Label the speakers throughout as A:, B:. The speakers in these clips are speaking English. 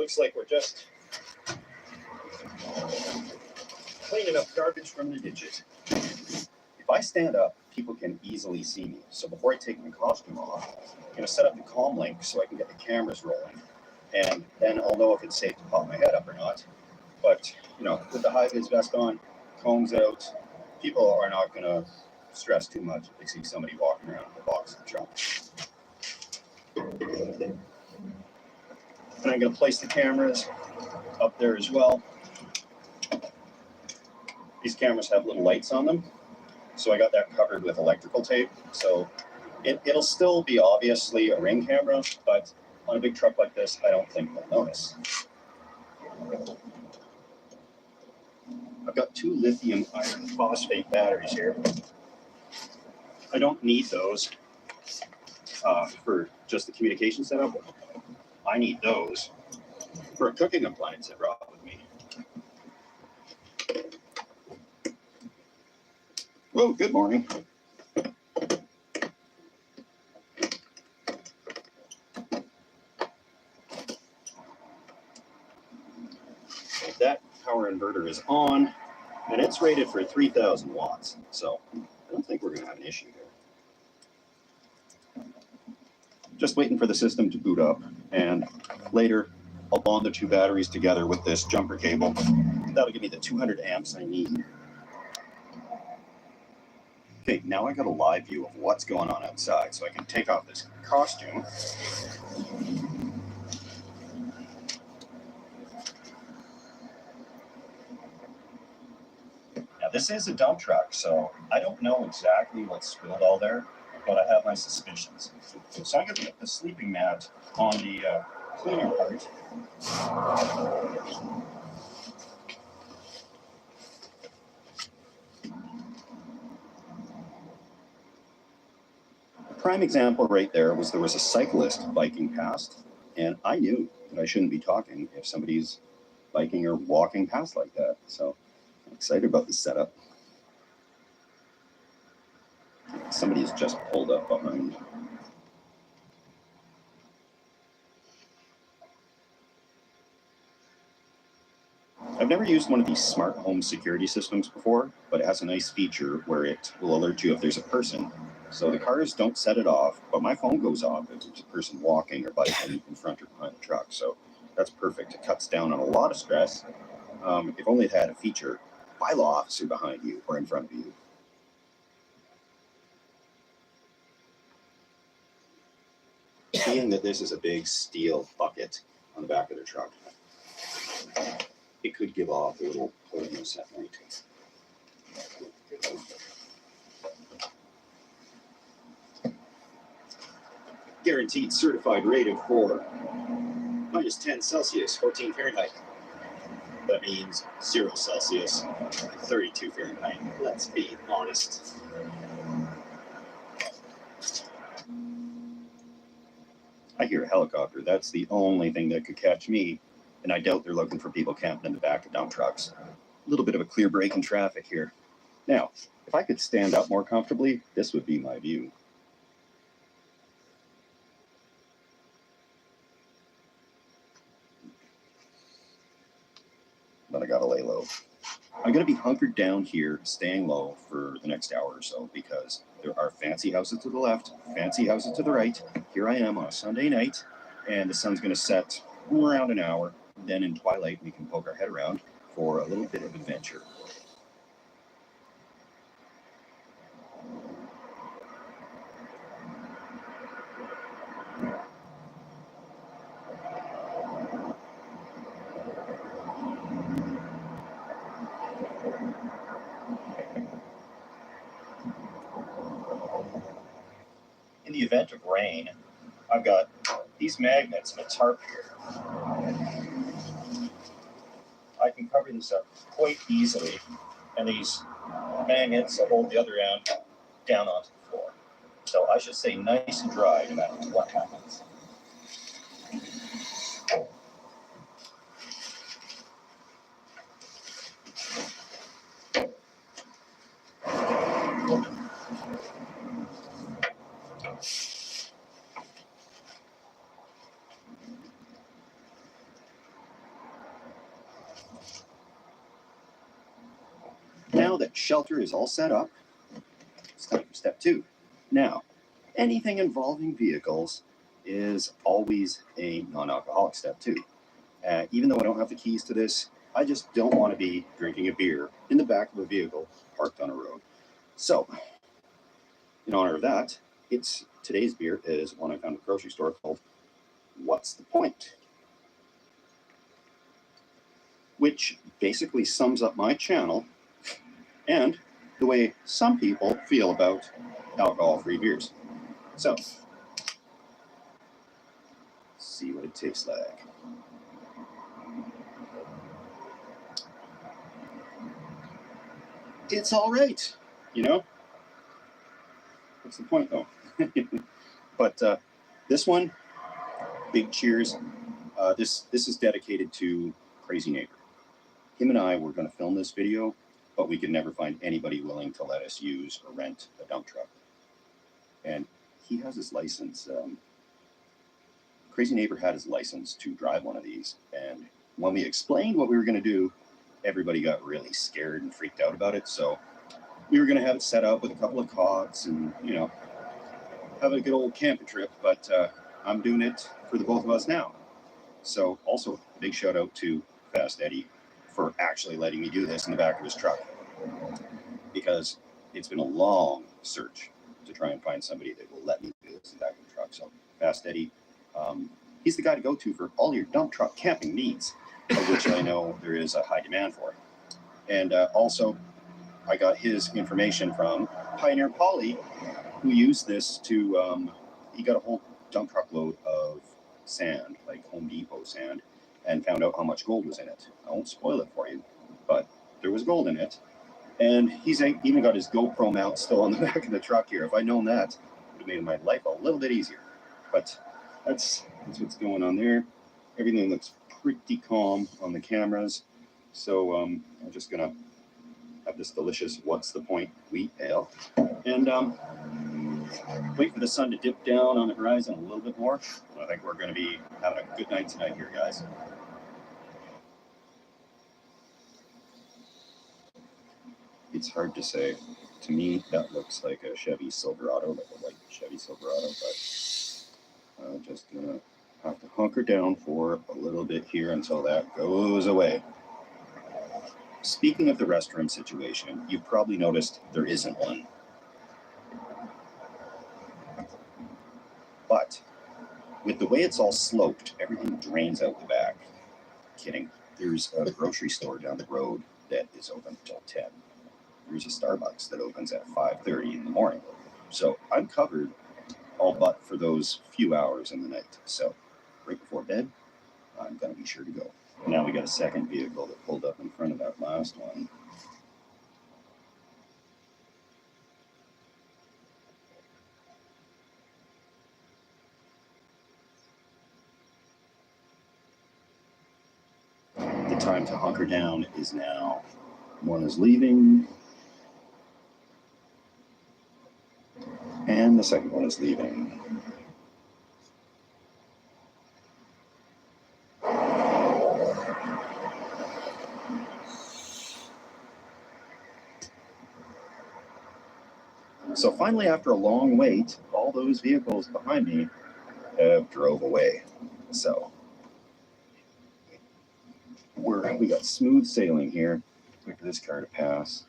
A: looks like we're just cleaning up garbage from the ditches. If I stand up, people can easily see me. So before I take my costume off, I'm going to set up the comm link so I can get the cameras rolling. And then I'll know if it's safe to pop my head up or not. But, with the high-vis vest on, combs out, people are not going to stress too much if they see somebody walking around with a box of junk. And I'm going to place the cameras up there as well. These cameras have little lights on them, so I got that covered with electrical tape. So it'll still be obviously a ring camera, but on a big truck like this, I don't think they'll notice. I've got 2 lithium iron phosphate batteries here. I don't need those for just the communication setup. I need those for a cooking appliance I brought with me. Whoa, good morning. That power inverter is on, and it's rated for 3,000 watts, so I don't think we're going to have an issue here. Just waiting for the system to boot up, and later I'll bond the 2 batteries together with this jumper cable. That'll give me the 200 amps I need. Okay, now I got a live view of what's going on outside, so I can take off this costume. Now this is a dump truck, so I don't know exactly what's spilled all there, but I have my suspicions. So I'm going to put the sleeping mat on the cleaner part. Prime example right there was a cyclist biking past, and I knew that I shouldn't be talking if somebody's biking or walking past like that. So I'm excited about this setup. Somebody has just pulled up behind. I've never used one of these smart home security systems before, but it has a nice feature where it will alert you if there's a person. So the cars don't set it off, but my phone goes off if there's a person walking or biking in front or behind the truck. So that's perfect. It cuts down on a lot of stress. If only it had a feature, bylaw officer behind you or in front of you. Seeing that this is a big steel bucket on the back of the truck, it could give off a little poisonous at night. Guaranteed certified rated for minus 10 Celsius, 14 Fahrenheit. That means 0 Celsius, 32 Fahrenheit. Let's be honest. I hear a helicopter. That's the only thing that could catch me, and I doubt they're looking for people camping in the back of dump trucks. A little bit of a clear break in traffic here. Now, if I could stand up more comfortably, this would be my view. But I gotta lay low. I'm gonna be hunkered down here, staying low for the next hour or so, because there are fancy houses to the left, fancy houses to the right. Here I am on a Sunday night, and the sun's gonna set around an hour. Then in twilight, we can poke our head around for a little bit of adventure. In the event of rain, I've got these magnets and a tarp here. I can cover this up quite easily, and these magnets will hold the other end down onto the floor. So I should stay nice and dry no matter what happens. now that shelter is all set up, it's time for step 2. Now, anything involving vehicles is always a non-alcoholic step 2. Even though I don't have the keys to this, I just don't want to be drinking a beer in the back of a vehicle parked on a road. So, in honor of that, today's beer is one I found at the grocery store called What's the Point? Which basically sums up my channel and the way some people feel about alcohol-free beers. So, let's see what it tastes like. It's all right, you know? What's the point, though? But this one, big cheers. This is dedicated to Crazy Neighbor. Him and I were going to film this video, but we could never find anybody willing to let us use or rent a dump truck. And he has his license. Crazy Neighbor had his license to drive one of these. And when we explained what we were going to do, everybody got really scared and freaked out about it. So we were going to have it set up with a couple of cots and, you know, have a good old camping trip. But I'm doing it for the both of us now. So also a big shout out to Fast Eddie for actually letting me do this in the back of his truck, because it's been a long search to try and find somebody that will let me do this in the back of the truck. So Fast Eddie, he's the guy to go to for all your dump truck camping needs, of which I know there is a high demand for. And also, I got his information from Pioneer Polly, who used this to, he got a whole dump truck load of sand, like Home Depot sand, and found out how much gold was in it. I won't spoil it for you, but there was gold in it. And he's even got his GoPro mount still on the back of the truck here. If I'd known that, it would have made my life a little bit easier. But that's what's going on there. Everything looks pretty calm on the cameras. So I'm just gonna have this delicious What's the Point wheat ale, and wait for the sun to dip down on the horizon a little bit more. I think we're going to be having a good night tonight here, guys. It's hard to say. To me, that looks like a Chevy Silverado, like a white Chevy Silverado, but I'm just going to have to hunker down for a little bit here until that goes away. Speaking of the restroom situation, you probably noticed there isn't one. But with the way it's all sloped, everything drains out the back. Kidding. There's a grocery store down the road that is open until 10. There's a Starbucks that opens at 5:30 in the morning. So I'm covered all but for those few hours in the night. So right before bed, I'm going to be sure to go. Now we got a second vehicle that pulled up in front of that last one. The time to hunker down is now. One is leaving, and the second one is leaving. So finally, after a long wait, all those vehicles behind me have drove away. So we got smooth sailing here. Wait for this car to pass.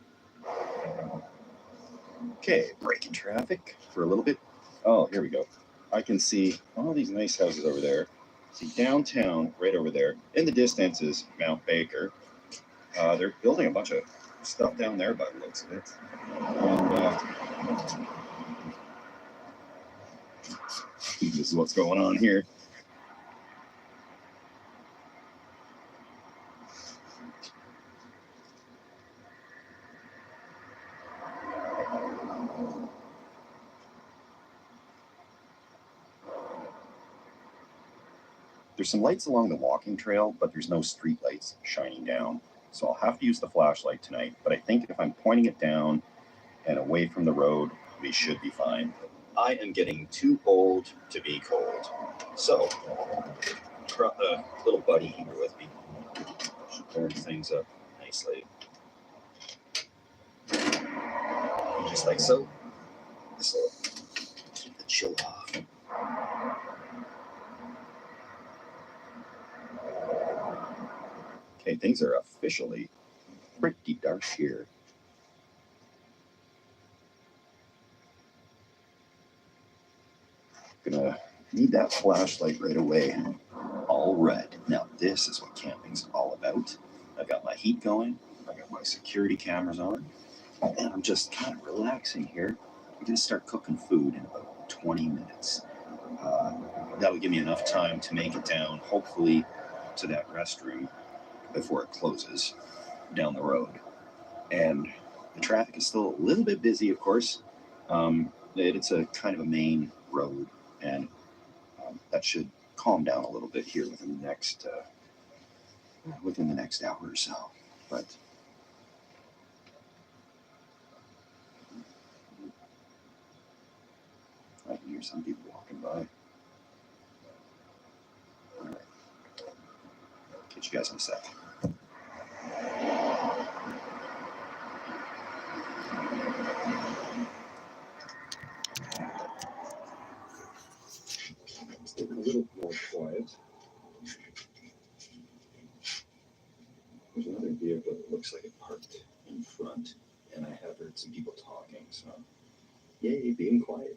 A: Okay, braking traffic for a little bit. Oh, here we go. I can see all these nice houses over there. See downtown right over there. In the distance is Mount Baker. They're building a bunch of stuff down there by the looks of it. And this is what's going on here. There's some lights along the walking trail, but there's no street lights shining down. So I'll have to use the flashlight tonight, but I think if I'm pointing it down and away from the road, we should be fine. I am getting too old to be cold. So, brought the little buddy heater with me. Should burn things up nicely. just like so. This will keep the chill off. Okay, things are officially pretty dark here. Gonna need that flashlight right away. All red. Now this is what camping's all about. I've got my heat going. I got my security cameras on, and I'm just kind of relaxing here. We're gonna start cooking food in about 20 minutes. Uh, that'll give me enough time to make it down, hopefully, to that restroom before it closes down the road. And the traffic is still a little bit busy, of course. It's a kind of a main road, and that should calm down a little bit here within the next hour or so. But I can hear some people walking by. All right, catch you guys in a sec. It's getting a little more quiet. There's another vehicle that looks like it parked in front, and I have heard some people talking, so yay, being quiet.